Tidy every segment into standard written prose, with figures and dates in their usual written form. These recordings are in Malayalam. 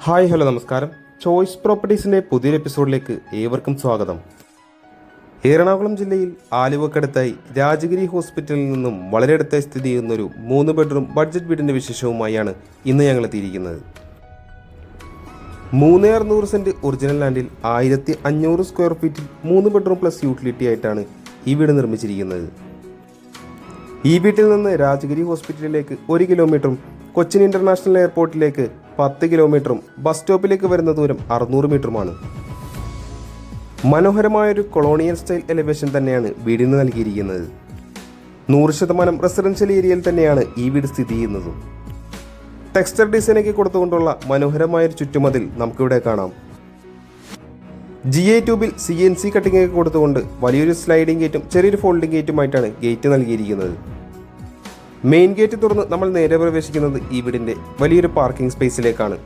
ഹായ് ഹലോ നമസ്കാരം. ചോയ്സ് പ്രോപ്പർട്ടീസിൻ്റെ പുതിയൊരു എപ്പിസോഡിലേക്ക് ഏവർക്കും സ്വാഗതം. എറണാകുളം ജില്ലയിൽ ആലുവക്കടുത്തായി രാജഗിരി ഹോസ്പിറ്റലിൽ നിന്നും വളരെ അടുത്തായി സ്ഥിതി ചെയ്യുന്നൊരു 3 ബെഡ്റൂം ബഡ്ജറ്റ് വീടിൻ്റെ വിശേഷവുമായാണ് ഇന്ന് ഞങ്ങൾ എത്തിയിരിക്കുന്നത്. 3/600 സെൻറ്റ് ഒറിജിനൽ ലാൻഡിൽ 1500 സ്ക്വയർ ഫീറ്റിൽ 3 ബെഡ്റൂം പ്ലസ് യൂട്ടിലിറ്റി ആയിട്ടാണ് ഈ വീട് നിർമ്മിച്ചിരിക്കുന്നത്. ഈ വീട്ടിൽ നിന്ന് രാജഗിരി ഹോസ്പിറ്റലിലേക്ക് 1 കിലോമീറ്ററും കൊച്ചിൻ ഇൻ്റർനാഷണൽ എയർപോർട്ടിലേക്ക് 10 കിലോമീറ്ററും ബസ് സ്റ്റോപ്പിലേക്ക് വരുന്ന ദൂരം 600 മീറ്ററുമാണ്. മനോഹരമായൊരു കൊളോണിയൽ സ്റ്റൈൽ എലിവേഷൻ തന്നെയാണ് വീടിന് നൽകിയിരിക്കുന്നത്. 100% റെസിഡൻഷ്യൽ ഏരിയയിൽ തന്നെയാണ് ഈ വീട് സ്ഥിതി ചെയ്യുന്നതും. ടെക്സ്ചർ ഡിസൈനൊക്കെ കൊടുത്തുകൊണ്ടുള്ള മനോഹരമായൊരു ചുറ്റുമതിൽ നമുക്കിവിടെ കാണാം. GA ട്യൂബിൽ CNC കട്ടിംഗ് ഒക്കെ കൊടുത്തുകൊണ്ട് വലിയൊരു സ്ലൈഡിംഗ് ഗേറ്റും ചെറിയൊരു ഫോൾഡിംഗ് ഗേറ്റുമായിട്ടാണ് ഗേറ്റ് നൽകിയിരിക്കുന്നത്. മെയിൻ ഗേറ്റ് തുറന്ന് നമ്മൾ നേരെ പ്രവേശിക്കുന്നത് ഈ വീടിൻ്റെ വലിയൊരു പാർക്കിംഗ് സ്പേസിലേക്കാണ്.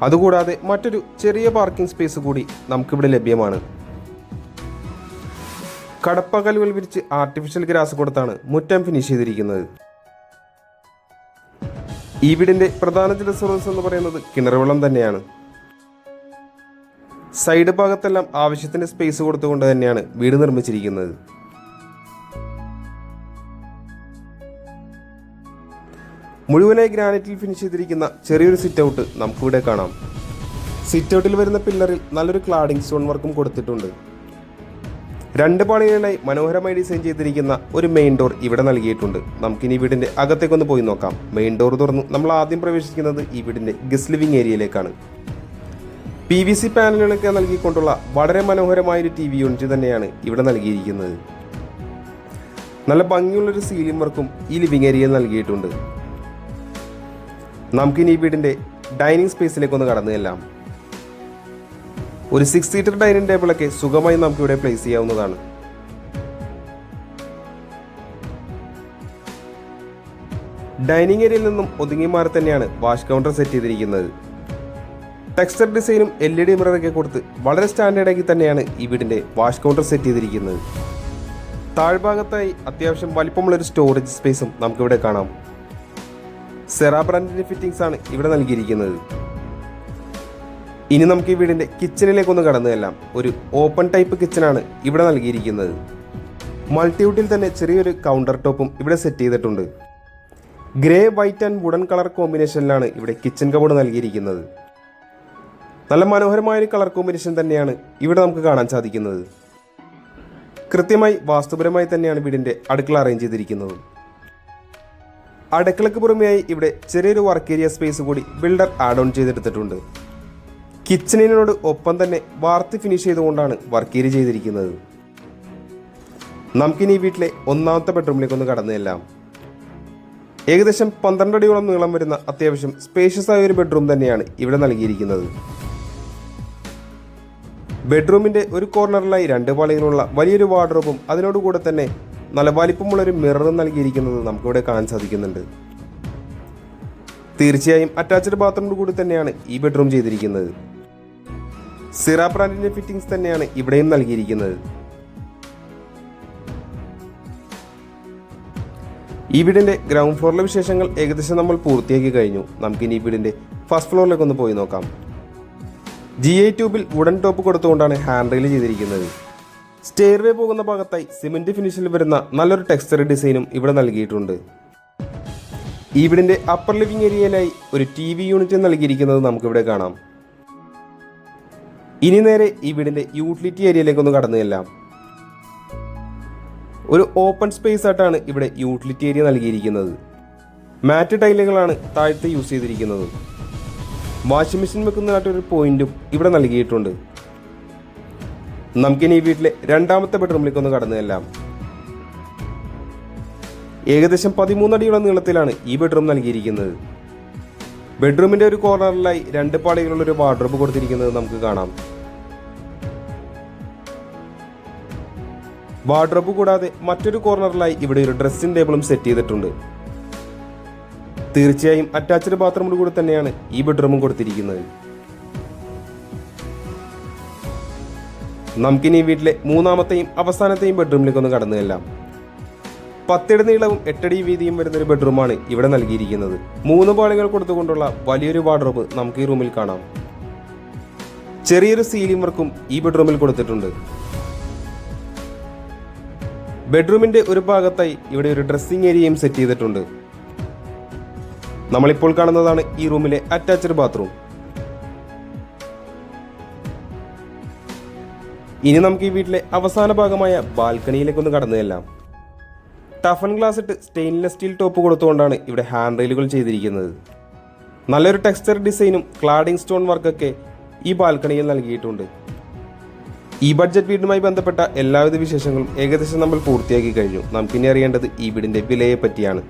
അതുകൂടാതെ മറ്റൊരു ചെറിയ പാർക്കിംഗ് സ്പേസ് കൂടി നമുക്കിവിടെ ലഭ്യമാണ്. കടപ്പകലുകൾ വിരിച്ച് ആർട്ടിഫിഷ്യൽ ഗ്രാസ് കൊടുത്താണ് മുറ്റം ഫിനിഷ് ചെയ്തിരിക്കുന്നത്. ഈ വീടിൻ്റെ പ്രധാന ജലസ്രോതസ് എന്ന് പറയുന്നത് കിണറുവെള്ളം തന്നെയാണ്. സൈഡ് ഭാഗത്തെല്ലാം ആവശ്യത്തിന് സ്പേസ് കൊടുത്തുകൊണ്ട് തന്നെയാണ് വീട് നിർമ്മിച്ചിരിക്കുന്നത്. മുഴുവനായി ഗ്രാനൈറ്റിൽ ഫിനിഷ് ചെയ്തിരിക്കുന്ന ചെറിയൊരു സിറ്റ് ഔട്ട് നമുക്കിവിടെ കാണാം. സിറ്റ് ഔട്ടിൽ വരുന്ന പില്ലറിൽ നല്ലൊരു ക്ലാഡിംഗ് സ്റ്റോൺ വർക്കും കൊടുത്തിട്ടുണ്ട്. 2 പാളികളിലായി മനോഹരമായി ഡിസൈൻ ചെയ്തിരിക്കുന്ന ഒരു മെയിൻ ഡോർ ഇവിടെ നൽകിയിട്ടുണ്ട്. നമുക്കിനി വീടിൻ്റെ അകത്തേക്കൊന്ന് പോയി നോക്കാം. മെയിൻ ഡോർ തുറന്ന് നമ്മൾ ആദ്യം പ്രവേശിക്കുന്നത് ഈ വീടിൻ്റെ ഗസ്റ്റ് ലിവിംഗ് ഏരിയയിലേക്കാണ്. PVC പാനലുകളൊക്കെ നൽകിക്കൊണ്ടുള്ള വളരെ മനോഹരമായൊരു TV യൂണിറ്റ് തന്നെയാണ് ഇവിടെ നൽകിയിരിക്കുന്നത്. നല്ല ഭംഗിയുള്ളൊരു സീലിംഗ് വർക്കും ഈ ലിവിംഗ് ഏരിയയിൽ നൽകിയിട്ടുണ്ട്. നമുക്കിനി ഈ വീടിൻ്റെ ഡൈനിങ് സ്പേസിലേക്കൊന്ന് കടന്നു ചെല്ലാം. ഒരു 6 സീറ്റർ ഡൈനിങ് ടേബിളൊക്കെ സുഖമായി നമുക്കിവിടെ പ്ലേസ് ചെയ്യാവുന്നതാണ്. ഡൈനിങ് ഏരിയയിൽ നിന്നും ഒതുങ്ങി മാറി തന്നെയാണ് വാഷ് കൗണ്ടർ സെറ്റ് ചെയ്തിരിക്കുന്നത്. ടെക്സ്ചർ ഡിസൈനും LED മിററൊക്കെ കൊടുത്ത് വളരെ സ്റ്റാൻഡേർഡാക്കി തന്നെയാണ് ഈ വീടിൻ്റെ വാഷ് കൗണ്ടർ സെറ്റ് ചെയ്തിരിക്കുന്നത്. താഴ്ഭാഗത്തായി അത്യാവശ്യം വലിപ്പമുള്ളൊരു സ്റ്റോറേജ് സ്പേസും നമുക്കിവിടെ കാണാം. സെറ ബ്രാൻഡിൻ്റെ ഫിറ്റിംഗ്സ് ആണ് ഇവിടെ നൽകിയിരിക്കുന്നത്. ഇനി നമുക്ക് ഈ വീടിൻ്റെ കിച്ചണിലേക്കൊന്ന് കടന്നു ചെല്ലാം. ഒരു ഓപ്പൺ ടൈപ്പ് കിച്ചണാണ് ഇവിടെ നൽകിയിരിക്കുന്നത്. മൾട്ടിവുഡിൽ തന്നെ ചെറിയൊരു കൗണ്ടർ ടോപ്പും ഇവിടെ സെറ്റ് ചെയ്തിട്ടുണ്ട്. Grey white and wooden colour കോമ്പിനേഷനിലാണ് ഇവിടെ കിച്ചൺ കബോർഡ് നൽകിയിരിക്കുന്നത്. നല്ല മനോഹരമായൊരു കളർ കോമ്പിനേഷൻ തന്നെയാണ് ഇവിടെ നമുക്ക് കാണാൻ സാധിക്കുന്നത്. കൃത്യമായി വാസ്തുപരമായി തന്നെയാണ് വീടിൻ്റെ അടുക്കള അറേഞ്ച് ചെയ്തിരിക്കുന്നത്. അടുക്കളയ്ക്ക് പുറമെയായി ഇവിടെ ചെറിയൊരു വർക്ക് ഏരിയ സ്പേസ് കൂടി ബിൽഡർ ആഡ് ഓൺ ചെയ്തെടുത്തിട്ടുണ്ട്. കിച്ചണിനോട് ഒപ്പം തന്നെ വാർത്ത് ഫിനിഷ് ചെയ്തുകൊണ്ടാണ് വർക്ക് ഏരിയ ചെയ്തിരിക്കുന്നത്. നമുക്കിനി ഈ വീട്ടിലെ 1ാമത്തെ ബെഡ്റൂമിലേക്കൊന്ന് കടന്നു ചെല്ലാം. ഏകദേശം 12 അടിയോളം നീളം വരുന്ന അത്യാവശ്യം സ്പേഷ്യസ് ആയ ഒരു ബെഡ്റൂം തന്നെയാണ് ഇവിടെ നൽകിയിരിക്കുന്നത്. ബെഡ്റൂമിൻ്റെ ഒരു കോർണറിലായി 2 പാളികളുള്ള വലിയൊരു വാർഡ്രോബും അതിനോടുകൂടെ തന്നെ നല്ല വലിപ്പമുള്ളൊരു മിററും നൽകിയിരിക്കുന്നത് നമുക്കിവിടെ കാണാൻ സാധിക്കുന്നുണ്ട്. തീർച്ചയായും അറ്റാച്ച്ഡ് ബാത്റൂമോട് കൂടി തന്നെയാണ് ഈ ബെഡ്റൂം ചെയ്തിരിക്കുന്നത്. സിറ ബ്രാൻഡിൻ്റെ ഫിറ്റിംഗ്സ് തന്നെയാണ് ഇവിടെയും നൽകിയിരിക്കുന്നത്. ഈ വീടിൻ്റെ ഗ്രൗണ്ട് ഫ്ലോറിലെ വിശേഷങ്ങൾ ഏകദേശം നമ്മൾ പൂർത്തിയാക്കി കഴിഞ്ഞു. നമുക്കിനി ഈ വീടിൻ്റെ ഫസ്റ്റ് ഫ്ലോറിലേക്കൊന്ന് പോയി നോക്കാം. GA ട്യൂബിൽ വുഡൻ ടോപ്പ് കൊടുത്തുകൊണ്ടാണ് ഹാൻഡ് റെയിൽ ചെയ്തിരിക്കുന്നത്. സ്റ്റെയർവേ പോകുന്ന ഭാഗത്തായി സിമെന്റ് ഫിനിഷിൽ വരുന്ന നല്ലൊരു ടെക്സ്ചർ ഡിസൈനും ഇവിടെ നൽകിയിട്ടുണ്ട്. ഈ വീടിന്റെ അപ്പർ ലിവിംഗ് ഏരിയയിലായി ഒരു TV യൂണിറ്റ് നൽകിയിരിക്കുന്നത് നമുക്കിവിടെ കാണാം. ഇനി നേരെ ഈ വീടിന്റെ യൂട്ടിലിറ്റി ഏരിയയിലേക്കൊന്ന് കടന്നു ചെല്ലാം. ഒരു ഓപ്പൺ സ്പേസ് ആയിട്ടാണ് ഇവിടെ യൂട്ടിലിറ്റി ഏരിയ നൽകിയിരിക്കുന്നത്. മാറ്റ് ടൈലുകളാണ് താഴത്ത് യൂസ് ചെയ്തിരിക്കുന്നത്. വാഷിംഗ് മെഷീൻ വെക്കുന്നതായിട്ടൊരു പോയിന്റും ഇവിടെ നൽകിയിട്ടുണ്ട്. നമുക്കിനി ഈ വീട്ടിലെ 2ാമത്തെ ബെഡ്റൂമിലേക്കൊന്ന് കടന്നു ചെല്ലാം. ഏകദേശം 13 അടിയോളം നീളത്തിലാണ് ഈ ബെഡ്റൂം നൽകിയിരിക്കുന്നത്. ബെഡ്റൂമിൻ്റെ ഒരു കോർണറിലായി 2 പാളികളുള്ളൊരു വാർഡ്രോബ് കൊടുത്തിരിക്കുന്നത് നമുക്ക് കാണാം. വാർഡ്രോബ് കൂടാതെ മറ്റൊരു കോർണറിലായി ഇവിടെ ഒരു ഡ്രസ്സിംഗ് ടേബിളും സെറ്റ് ചെയ്തിട്ടുണ്ട്. തീർച്ചയായും അറ്റാച്ച്ഡ് ബാത്റൂമോട് കൂടി തന്നെയാണ് ഈ ബെഡ്റൂമും കൊടുത്തിരിക്കുന്നത്. നമുക്കിനി ഈ വീട്ടിലെ 3ാമത്തെയും അവസാനത്തെയും ബെഡ്റൂമിലേക്കൊന്ന് കടന്നു ചെല്ലാം. 10 അടി നീളവും 8 അടി വീതിയും വരുന്നൊരു ബെഡ്റൂമാണ് ഇവിടെ നൽകിയിരിക്കുന്നത്. 3 പാളികൾ കൊടുത്തുകൊണ്ടുള്ള വലിയൊരു വാർഡ്രോബ് നമുക്ക് ഈ റൂമിൽ കാണാം. ചെറിയൊരു സീലിംഗ് വർക്കും ഈ ബെഡ്റൂമിൽ കൊടുത്തിട്ടുണ്ട്. ബെഡ്റൂമിന്റെ ഒരു ഭാഗത്തായി ഇവിടെ ഒരു ഡ്രസ്സിംഗ് ഏരിയയും സെറ്റ് ചെയ്തിട്ടുണ്ട്. നമ്മളിപ്പോൾ കാണുന്നതാണ് ഈ റൂമിലെ അറ്റാച്ച്ഡ് ബാത്റൂം. ഇനി നമുക്ക് ഈ വീട്ടിലെ അവസാന ഭാഗമായ ബാൽക്കണിയിലേക്കൊന്ന് കടന്നു ചെല്ലാം. ടഫൻ ഗ്ലാസ് ഇട്ട് സ്റ്റെയിൻലെസ് സ്റ്റീൽ ടോപ്പ് കൊടുത്തുകൊണ്ടാണ് ഇവിടെ ഹാൻഡ് റെയിലുകൾ ചെയ്തിരിക്കുന്നത്. നല്ലൊരു ടെക്സ്ചർ ഡിസൈനും ക്ലാഡിംഗ് സ്റ്റോൺ വർക്കൊക്കെ ഈ ബാൽക്കണിയിൽ നൽകിയിട്ടുണ്ട്. ഈ ബഡ്ജറ്റ് വീടുമായി ബന്ധപ്പെട്ട എല്ലാവിധ വിശേഷങ്ങളും ഏകദേശം നമ്മൾ പൂർത്തിയാക്കി കഴിഞ്ഞു. നമുക്കിനി അറിയേണ്ടത് ഈ വീടിന്റെ വിലയെ പറ്റിയാണ്.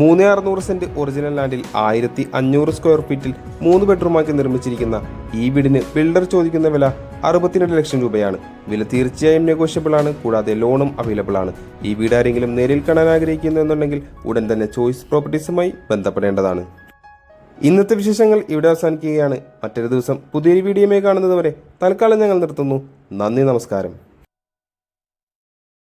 3600 സെന്റ് ഒറിജിനൽ ലാൻഡിൽ 1500 സ്ക്വയർ ഫീറ്റിൽ 3 ബെഡ്റൂമാക്കി നിർമ്മിച്ചിരിക്കുന്ന ഈ വീടിന് ബിൽഡർ ചോദിക്കുന്ന വില 62 ലക്ഷം രൂപയാണ്. വില തീർച്ചയായും നെഗോഷ്യബിൾ ആണ്. കൂടാതെ ലോണും അവൈലബിൾ ആണ്. ഈ വീട് ആരെങ്കിലും നേരിൽ കാണാൻ ആഗ്രഹിക്കുന്നു എന്നുണ്ടെങ്കിൽ ഉടൻ തന്നെ ചോയ്സ് പ്രോപ്പർട്ടീസുമായി ബന്ധപ്പെടേണ്ടതാണ്. ഇന്നത്തെ വിശേഷങ്ങൾ ഇവിടെ അവസാനിക്കുകയാണ്. മറ്റൊരു ദിവസം പുതിയൊരു വീഡിയോയുമായി കാണുന്നത് വരെ തൽക്കാലം ഞങ്ങൾ നിർത്തുന്നു. നന്ദി, നമസ്കാരം.